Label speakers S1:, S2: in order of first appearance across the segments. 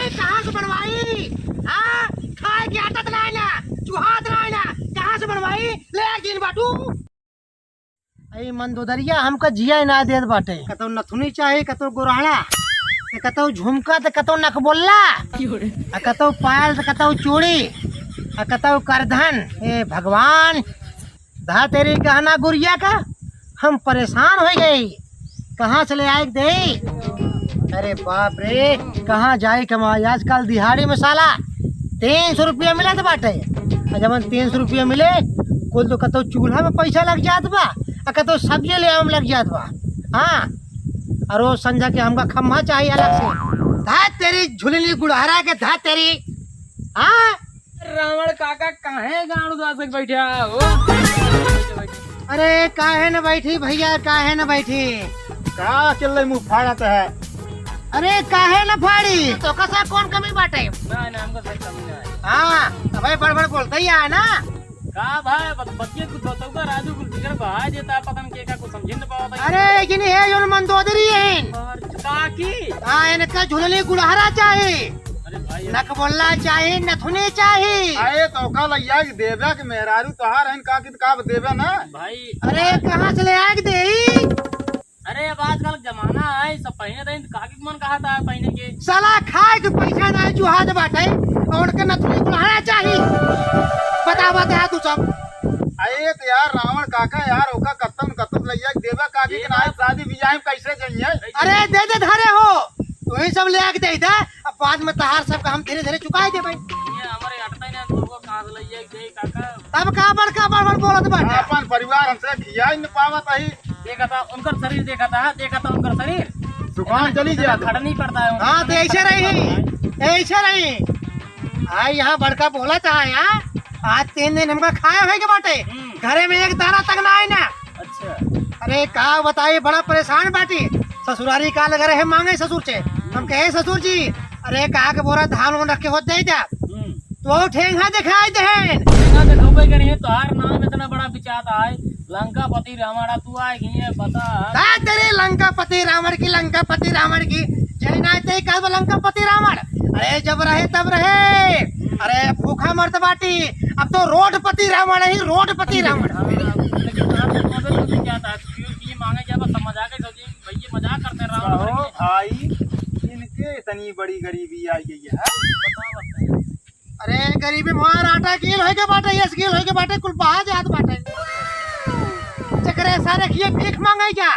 S1: कहाँ से बनवाई? हाँ, खाए की आदत नहीं ना, चूहा नहीं ना, कहाँ से बनवाई? ले एक दिन बाटू। अरे मंदोदरिया हमका जिया ना देत बाटे। कतो नथुनी चाहे, कतो गोराड़ा, कतो झुमका, तो कतो नकबोल्ला, कतो पायल, तो कतो चूड़ी, कतो करधन। ए भगवान, धा तेरी गहना गुड़िया का हम परेशान हो गई। कहाँ चले आए दे? अरे बाप रे, कहाँ जाए कमाई? आजकल दिहाड़ी में साला 300 रुपया मिला तो बाटे। जब 300 रुपया मिले कुल तो कतो चूल्हा में पैसा लग जात बा, कतो सब्जी ले आम लग जात बा। हाँ, और रोज संझा के हमका खम्भा चाहिए अलग से। धा तेरी झुलनी गुड़हरा के, धा तेरी। हाँ,
S2: रावण काका काहे गांड उदास बैठा हो?
S1: अरे काहे न बैठी भैया, काहे न बैठी?
S3: का चल रही मुँह फाड़त है?
S1: अरे काहे न फाड़ी? तो कसा कौन कमी बाटे?
S2: ना हमको सही कमी ना है।
S1: हाँ, तो भाई बड़ बोलता ही है ना।
S2: का भाई बच्चे कुछ बताऊंगा, राजू कुछ बिगड़ भाई देता, पता नहीं क्या कुछ समझ न पाता।
S1: अरे कि नहीं है, जो मंदोदरी है।
S2: और काकी
S1: हाँ, इनका झुलनी गुड़हरा चाहिए,
S2: अरे भाई
S1: नकबोल्ला चाहिए, नथुनी चाहिए।
S3: आए तो का लैया के देवे के मेहरारू तोहार हन का की का देवे ना
S2: भाई।
S1: अरे कहाँ से ले आए के दे?
S2: अरे अब आजकल जमाना है, सब पहने थे, काकी मन कहा था पहने के।
S1: साला खाए के पैसा ना जुहाद बाटे और उनका नथुनी गुड़हरा चाहिए। बता तू सब।
S3: आए तो यार रावण काका यार ओका कत्तम लैया के देवे का की ना शादी बियाह में कैसे जाइए?
S1: अरे दे धरे हो, तो ही सब ले आके दे दे। अब बाद में तहार सब का हम धीरे धीरे चुकाए दे भाई।
S2: ये हमारे अटता ही ना, तुमको कहां से लइए दे काका?
S1: तब का बड़ बोलत बाटे।
S3: अपन परिवार हमसे खिया ही न पावत ही।
S2: देखा था उनका शरीर, देखा था उनका शरीर।
S3: दुकान चली जा
S2: खड़ा नहीं पड़ता है।
S1: हाँ, तो ऐसे रही। हाँ, यहाँ बड़का बोला था यार, आज 3 दिन हमका खाया है के बाटे, घरे में एक दाना तक ना आए ना।
S2: अच्छा,
S1: अरे का बताइए, बड़ा परेशान बाटी। ससुरारी का लग रहे मांगे ससुर से। हम कहे ससुर जी, अरे कहा के बोरा धान वान रखे होते ही जा, तो ठेंगा दिखाई दे।
S2: तोहार नाम इतना बड़ा बिचाता है, लंकापति रावण, तू आएगी ये बता।
S1: तेरे लंकापति रावण की जय कह लंकापति रावण। अरे जब रहे तब रहे। अरे भूखा मर्द बाटी, अब तो रोडपति रावण है, रोडपति रावण।
S2: मजाक करते रावण
S3: भाई, इनके इतनी बड़ी गरीबी आई गई है।
S1: अरे गरीबी मार आटा कील होके बाटे, यस कील होके बाटे, कुल बाहर जात बाटे। चकरे सारे किए भीख मांगे क्या?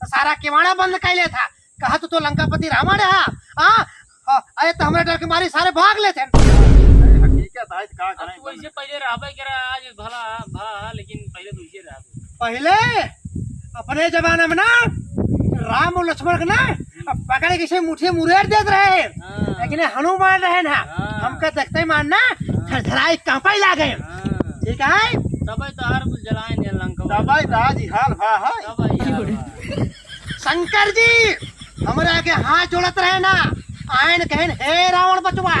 S1: सारा किवाड़ा बंद कैले था। कहा तो लंकापति रावण है। हाँ, अरे तो हमारे डर के मारी सारे भाग लेते।
S3: हकीकत है का करें?
S2: तू ऐसे पहले रहबे करे, आज भला लेकिन पहले तू ऐसे रह।
S1: पहले अपने जमाने में ना राम और लक्ष्मण के ना पकड़े किसी मुठिया मुरेर देते रहे, लेकिन हनुमान रहे ना, हमका देखते ही मानना थरथराई कांपा ला गए। ठीक है,
S2: तब तो हर कुछ जलाए ने लंका।
S3: तब आज हाल भा है।
S1: शंकर जी हमारे आगे हाथ जोड़त रहे ना, आयन कहन हे रावण बचवा,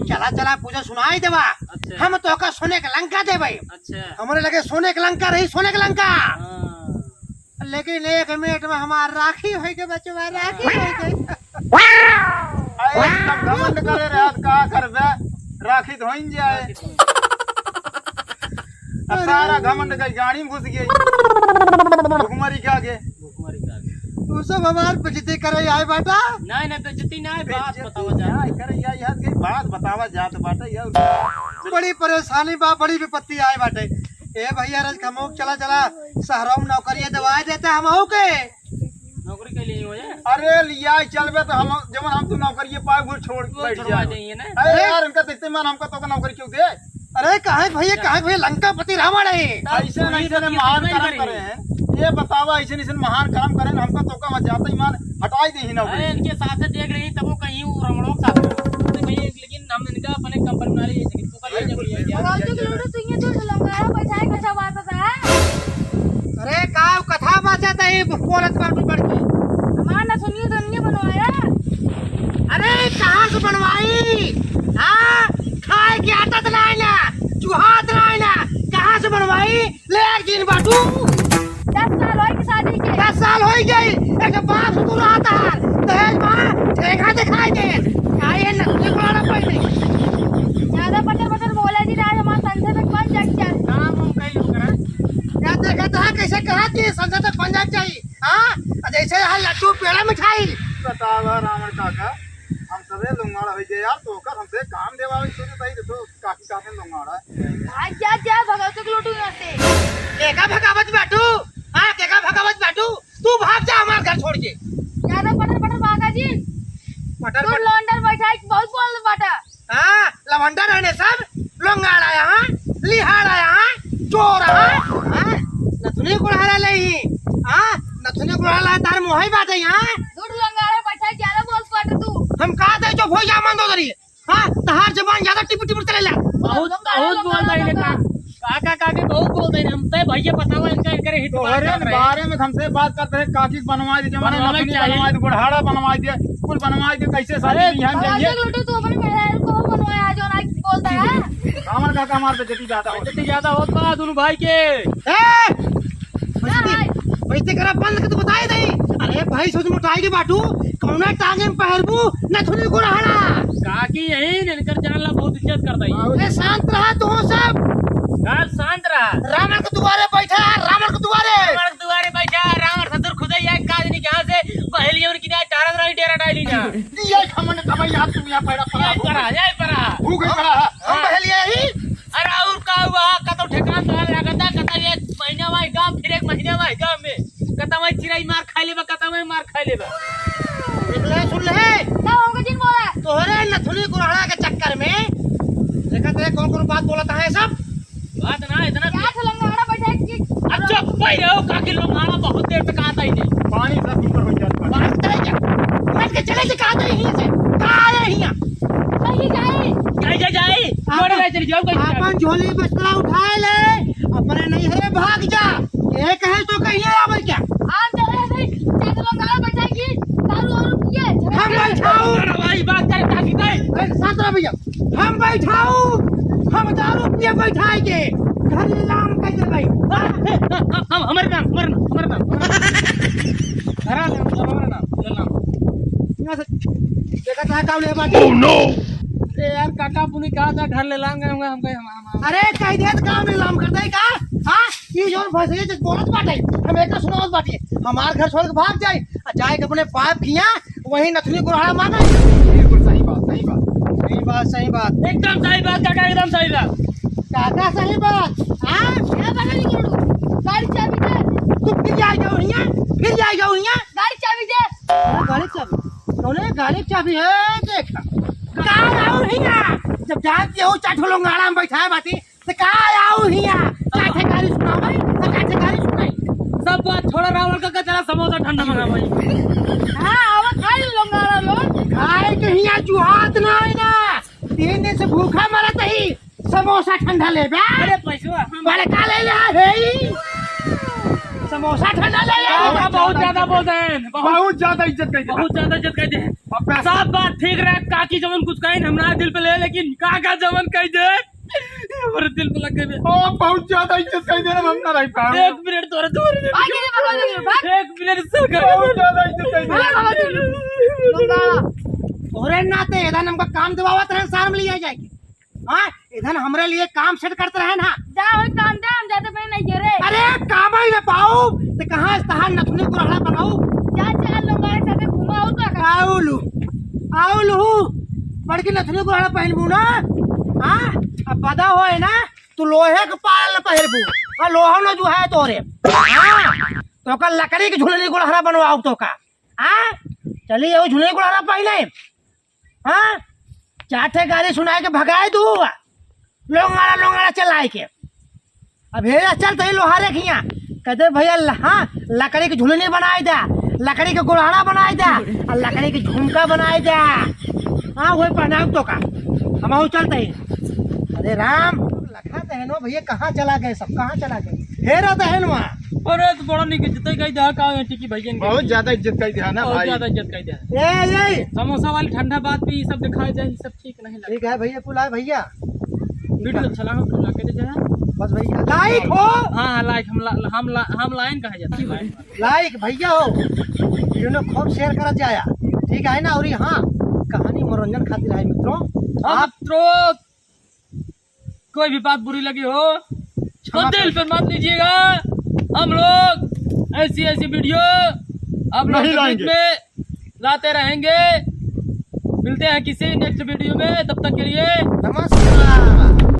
S1: चला पूजा सुनाई देवा।
S2: अच्छा।
S1: हम तो का सोने के लंका देवे।
S2: अच्छा,
S1: हमारे लगे सोने के लंका रही, सोने के लंका। लेकिन एक मिनट में हमार राखी हो गई बचवा, राखी हो गई।
S3: घमंड करे रात का करबे, राखी धोइन जाए। अब सारा घमंड का गाड़ी में घुस गई, भुखमरी के आगे।
S1: तू सब हमार बेइज्जती करे आए बेटा।
S2: नहीं बेइज्जती नहीं, बात बतावा जा।
S3: करे यार के बात बतावा जात बाटे यार।
S1: बड़ी परेशानी बा, बड़ी विपत्ति आए बाटे। ए भैया रज खमोक चला शहरों में नौकरी दवाई देता हम हो के
S2: नौकरी के लिए हो जाए।
S3: अरे लिया चलबे तो हम जब हम तो नौकरी पाए भूल छोड़ बैठ जाए
S2: ना।
S3: अरे यार उनका देखते मान हमका तो नौकरी क्यों दे?
S1: अरे काहे भैया लंकापति रावण है।
S3: ऐसे नहीं महान कर्म करे हैं, ये बतावा ऐसे नहीं महान कर्म करे हमका तो का जाता ही मान हटाई दे ही नौकरी।
S2: अरे इनके साथ से देख रही तब वो कहीं रमणों के साथ भाई, लेकिन हम इनका अपने कंपनी वाले ये तू का ये जरूरी है क्या?
S1: अरे का कथा बाचत है बोलत बाटू बड़की।
S4: हमारा सुनिए तो नहीं बनवाया।
S1: अरे कहाँ से बनवाई? हाँ, खाए की आदत नहीं ना, चूहात नहीं ना, कहाँ से बनवाई? ले एक दिन बाटू।
S4: 10 साल हो गए शादी के।
S1: 10 साल हो गई, एक बाप से तू रहा था, दहेज माँ ठेका दिखाई दे। आइए ना
S3: बतावा रावण काका हम सबे लुंगाड़ा हो जे यार तो कर हमसे काम देवावे सोचे तई तो काकी काके लुंगाड़ा
S4: आज जा भगवत के लूटू यहाँ से
S1: केका भगावत बाटू हाँ केका भगावत बाटू तू भाग जा हमारे घर छोड़ के
S4: ज्यादा पटर भागा जी
S1: पटर
S4: तू लॉन्डर बैठा है बहुत बोल बाटा
S1: हाँ लवंडर रहने सब लोंगाड़ा यहाँ लिहाड़ा यहाँ चोर यहाँ नथुनी गुड़ाला नहीं हाँ नथुनी गुड़ाला तार मोहई बात है यहाँ
S4: दूध लंगाड़ा बैठा है ज्यादा बोल बाटा तू
S1: हम कहा थे जो भोज मन दो दरी हाँ तहार जबान ज्यादा टिप टिप चले ला
S2: बहुत बोलता है का काका काके बहुत बोलते हैं हम तय भैया बताओ इनका इनके हित
S3: तोहरे बारे में हमसे बात करते हैं काकी बनवा दे जमाने
S2: बनवावे
S3: नथुनी
S2: चाहिए।
S3: बनवा दे गुड़हाड़ा बनवा दे कुल बनवा दे कैसे सारी बिहान
S4: भगवत
S3: जाइए
S4: के लूटू तू अपने मेहरारू को बनवाया जो ना बोलता है
S3: रावण काका मार पे जति जाता हो
S2: इतनी ज्यादा होत बा दोनों भाई के
S1: वैसे करा बंद के तो बताए नहीं अरे भाई सोच मोटाई के बाटू कौना टांगे में पहरबू नथुनी गुड़ाला
S2: काकी यही इनकर जानला बहुत इज्जत करता है
S1: अरे शांत रहा तू सब
S2: गाल शांत रहा
S1: रावण के दुआरे बैठा है रावण के दुआरे
S2: रावण दुआरे बैठा रावण ससुर खुद ही एक काज नहीं कहां से पहली उनकी ना टारन रही डेरा डाली जा
S3: ये खमन तब यार तुम यहां पैदा पड़ा
S2: जय परा
S3: भूख ही पड़ा
S1: हम पहले ही
S2: अरे और का हुआ कतो ठेकान तो लगता कता ये महीना में गांव फिर एक महीना में गांव में कता में चिराई मार खा लेबा कता में मार खा लेबा
S1: निकले सुन ले
S4: क्या होगा जिन बोला
S1: तोहरे नथुनी गुड़ाला के चक्कर में देखा तेरे कौन कौन बात बोलता है सब
S2: बात ना इतना
S4: क्या लंगाड़ा बैठा है कि
S2: अच्छा भाई रहो काकी लोग आना बहुत देर तक आता ही नहीं
S3: पानी सब ऊपर हो जाता
S1: बात करे क्या बैठ के चले से कहा ही से कहा है हिया
S4: कहीं जाए
S2: जाए मोड़े ले चली जाओ कहीं
S1: अपन झोली बस्ता उठाए ले अपने नहीं है भाग जा ये कहे तो कहिए आवे क्या
S4: आम चले भाई क्या लंगाड़ा बैठा है कि दारू और पिए
S1: हम बैठाऊ
S2: भाई बात करे काकी कहे
S1: शांत रह भैया हम बैठाऊ हम दारू पिए बैठाएंगे घर लाम कैसे भाई
S2: हम हमारे नाम हमारा नाम
S1: देखा था काम ले बाकी
S2: अरे यार काका पुनी कहा था घर ले लाएंगे हम
S1: अरे कह दे तो काम नीलाम कर दे का हां ये जोन फंसे जे बोलत बाटे हम एक सुनावत बाटे हमार घर छोड़ के भाग जाए और जाए के अपने बाप किया वही नथुनी गुड़ाड़ा मांगे
S3: बिल्कुल सही बात
S1: सही बात
S2: एकदम सही बात काका एकदम सही बात
S1: काका सही बात हां
S4: क्या बना नहीं करू गाड़ी चाबी दे
S1: तू फिर जाओ हिया
S4: गाड़ी चाबी दे
S1: गाड़ी चाबी तूने गाड़ी चाबी है देख कहाँ आओ हिया जब जानती हो चाठो लोग गाड़ा में बैठा है बाती तो कहाँ आओ हिया चाठे गाड़ी सुनाओ भाई तो चाठे गाड़ी सुनाई
S2: सब बात छोड़ा रावण का चला समोसा ठंडा मंगा भाई
S4: हां आवा खाई लंगाड़ा लोग
S1: खाए के हिया जुहात ना है ना 3 दिन से भूखा मरत ही समोसा ठंडा ले बे
S2: अरे पैसा हम
S1: बड़े का ले है समोसा ठंडा ले
S2: काका बहुत ज्यादा बोलते हैं
S3: बहुत ज्यादा इज्जत करते हैं
S2: बहुत ज्यादा इज्जत कहते हैं सब बात ठीक रहे काकी जवन कुछ कहे हमारा दिल पे ले लेकिन काका जवन कह दे हमारे दिल पे लग गए
S3: ओ बहुत ज्यादा इज्जत करते हैं हम ना रह पाए
S2: एक मिनट तोरे तोरे
S4: आगे नहीं भगवान भाग
S2: एक मिनट सर
S3: बहुत ज्यादा इज्जत करते हैं
S1: लंगा ओरे नाते इधर हमको काम दबावत रहे सार में लिया जाएगी हाँ इधर हमरे लिए काम सेट करते रहे ना
S4: जा और काम दे हम जाते पे नहीं गिरे
S1: अरे काम ही ना पाओ तो कहाँ तहार नथुनी गुड़ाड़ा बनाओ
S4: जा चल लंगाड़े साथे घुमाओ तो
S1: आउलू बड़की नथुनी गुड़ाड़ा पहनबू ना हाँ अब बदा होए ना तू लोहे के पाल पहनबू और लोहा न जो है तोरे हाँ तो का लकड़ी की झुलनी गुड़ाड़ा बनवाओ तो का हाँ चलिए वो झुलनी गुड़ाड़ा पहले हाँ चाटे गाड़ी सुनाए के भगाए दू लोंगाड़ा चलाए के अब हे चलते लोहारे खिया कहते भैया हाँ लकड़ी की झुलनी बनाए दे लकड़ी के गुड़ाड़ा बनाए दे और लकड़ी की झुमका बनाए दे हाँ वही पहनाओ तो का हम चलते ही अरे राम लखा तहनो भैया कहाँ चला गए सब कहाँ चला गए हेरा तहन वहाँ
S2: अरे तो बड़ा नहीं इज्जत कह दे का टिकी भैया
S3: बहुत ज्यादा इज्जत करते हैं ना
S2: बहुत
S3: भाई
S2: ज्यादा इज्जत कह दे
S1: ये
S2: समोसा वाली ठंडा बात भी सब दिखाई दे सब ठीक नहीं लगे
S1: ठीक है भैया कुल भैया
S2: वीडियो अच्छा लगा तो लाके दे जरा
S1: बस भैया लाइक हो
S2: हां लाइक हम लाइन कहा जाता है
S1: लाइक भैया हो वीडियो ने खूब शेयर कर जाया ठीक है ना और हाँ कहानी मनोरंजन खातिर है मित्रों
S2: आप कोई भी बात बुरी लगी हो तो दिल पे मत लीजिएगा हम लोग ऐसी वीडियो आप लोग
S3: नहीं लाएंगे।
S2: में लाते रहेंगे। मिलते हैं किसी नेक्स्ट वीडियो में, तब तक के लिए
S1: नमस्कार।